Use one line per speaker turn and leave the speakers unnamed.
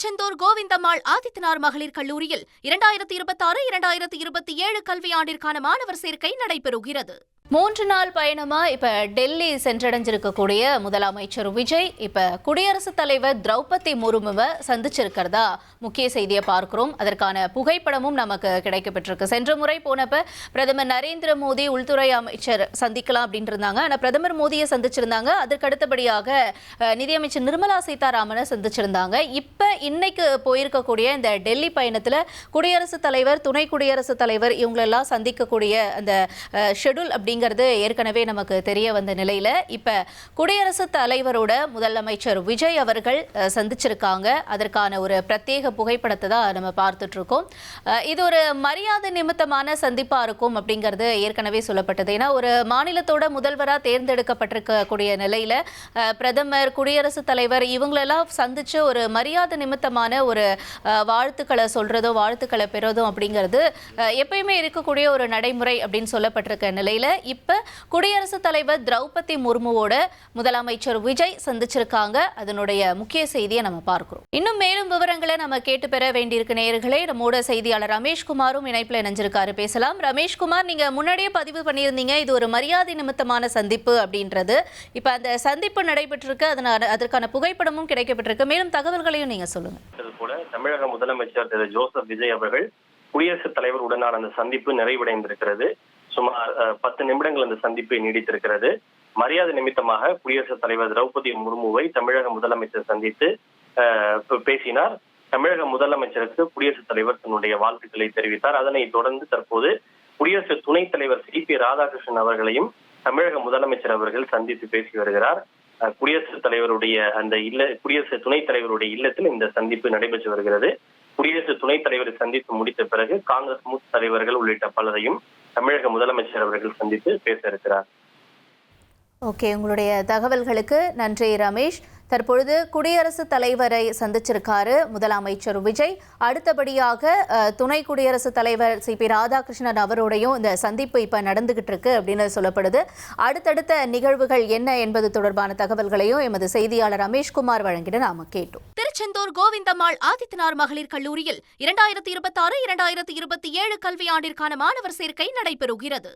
திருச்செந்தூர் கோவிந்தம்மாள் ஆதித்தனார் மகளிர் கல்லூரியில் 2026-2027 கல்வியாண்டிற்கான மாணவர் சேர்க்கை நடைபெறுகிறது. 3 நாள் பயணமா இப்ப டெல்லி சென்றடைஞ்சிருக்கக்கூடிய முதலமைச்சர் விஜய் இப்ப குடியரசுத் தலைவர் திரௌபதி முர்முவை சந்திச்சிருக்கிறதா முக்கிய செய்தியை பார்க்கிறோம். அதற்கான புகைப்படமும் நமக்கு கிடைக்கப்பட்டிருக்கு. சென்ற முறை போனப்ப பிரதமர் நரேந்திர மோடி உள்துறை அமைச்சர் சந்திக்கலாம் அப்படின்னு இருந்தாங்க. ஆனா பிரதமர் மோடியை சந்திச்சிருந்தாங்க. அதற்கு அடுத்தபடியாக நிதியமைச்சர் நிர்மலா சீதாராமனை சந்திச்சிருந்தாங்க. இப்ப இன்னைக்கு போயிருக்கக்கூடிய இந்த டெல்லி பயணத்துல குடியரசுத் தலைவர், துணை குடியரசுத் தலைவர் இவங்களெல்லாம் சந்திக்கக்கூடிய அந்த ஷெட்யூல் அப்படிங்கிறது ஏற்கனவே நமக்கு தெரிய வந்த நிலையில இப்ப குடியரசுத் தலைவரோட முதலமைச்சர் விஜய் அவர்கள் சந்திச்சிருக்காங்க. அதற்கான ஒரு பிரத்யேக புகைப்படத்தை தான் நம்ம பார்த்துட்டு இருக்கோம். இது ஒரு மரியாதை நிமித்தமான சந்திப்பா இருக்கும் அப்படிங்கிறது ஏற்கனவே சொல்லப்பட்டது. ஏன்னா ஒரு மாநிலத்தோட முதல்வராக தேர்ந்தெடுக்கப்பட்டிருக்கக்கூடிய நிலையில பிரதமர், குடியரசுத் தலைவர் இவங்களெல்லாம் சந்திச்சு ஒரு மரியாதை நிமித்தமான ஒரு வாழ்த்துக்களை சொல்றதோ வாழ்த்துக்களை பெறதும் அப்படிங்கிறது எப்பயுமே இருக்கக்கூடிய ஒரு நடைமுறை அப்படின்னு சொல்லப்பட்டிருக்க நிலையில இப்ப குடியரசுத் தலைவர் திரௌபதி முர்முவோட முதலமைச்சர் விஜய் சந்திச்சிருக்காங்க. அதனுடைய முக்கிய செய்தியை நம்ம பார்க்கிறோம். இன்னும் மேலும் விவரங்களை நம்ம கேட்டு பெற வேண்டியிருக்க நேயர்களே, நம்மோட செய்தியாளர் ரமேஷ்குமாரும் இணைப்புல இணைஞ்சிருக்காரு. பேசலாம். ரமேஷ்குமார், நீங்க முன்னாடியே பதிவு பண்ணியிருந்தீங்க இது ஒரு மரியாதை நிமித்தமான சந்திப்பு அப்படின்றது. இப்ப அந்த சந்திப்பு நடைபெற்றிருக்கு, அதற்கான புகைப்படமும் கிடைக்கப்பட்டிருக்கு. மேலும் தகவல்களையும் நீங்க சொல்லுங்க.
தமிழக முதலமைச்சர் திரு ஜோசப் விஜய் அவர்கள் குடியரசுத் தலைவர் உடனான அந்த சந்திப்பு நிறைவடைந்திருக்கிறது. சுமார் 10 நிமிடங்கள் அந்த சந்திப்பை நீடித்திருக்கிறது. மரியாதை நிமித்தமாக குடியரசுத் தலைவர் திரௌபதி முர்முவை தமிழக முதலமைச்சர் சந்தித்து பேசினார். தமிழக முதலமைச்சருக்கு குடியரசுத் தலைவர் தன்னுடைய வாழ்த்துக்களை தெரிவித்தார். அதனைத் தொடர்ந்து தற்போது குடியரசு துணைத் தலைவர் CP ராதாகிருஷ்ணன் அவர்களையும் தமிழக முதலமைச்சர் அவர்கள் சந்தித்து பேசி வருகிறார். குடியரசுத் தலைவருடைய குடியரசு துணைத் தலைவருடைய இல்லத்தில் இந்த சந்திப்பு நடைபெற்று வருகிறது. குடியரசு துணைத் தலைவரை சந்தித்து முடித்த பிறகு காங்கிரஸ் மூத்த தலைவர்கள் உள்ளிட்ட பலரையும் தமிழக முதலமைச்சர் அவர்கள் சந்தித்து பேச இருக்கிறார்.
ஓகே, உங்களுடைய தகவல்களுக்கு நன்றி ரமேஷ். தற்பொழுது குடியரசுத் தலைவரை சந்திச்சிருக்காரு முதலமைச்சர் விஜய். அடுத்தபடியாக துணை குடியரசுத் தலைவர் CP ராதாகிருஷ்ணன் அவரோடையும் இந்த சந்திப்பு இப்ப நடந்துகிட்டு இருக்கு அப்படின்னு சொல்லப்படுது. அடுத்தடுத்த நிகழ்வுகள் என்ன என்பது தொடர்பான தகவல்களையும் எமது செய்தியாளர் ரமேஷ்குமார் வழங்கிட நாம கேட்டோம். திருச்செந்தூர் கோவிந்தம்மாள் ஆதித்தனார் மகளிர் கல்லூரியில் 2026-2027 கல்வியாண்டிற்கான மாணவர் சேர்க்கை நடைபெறுகிறது.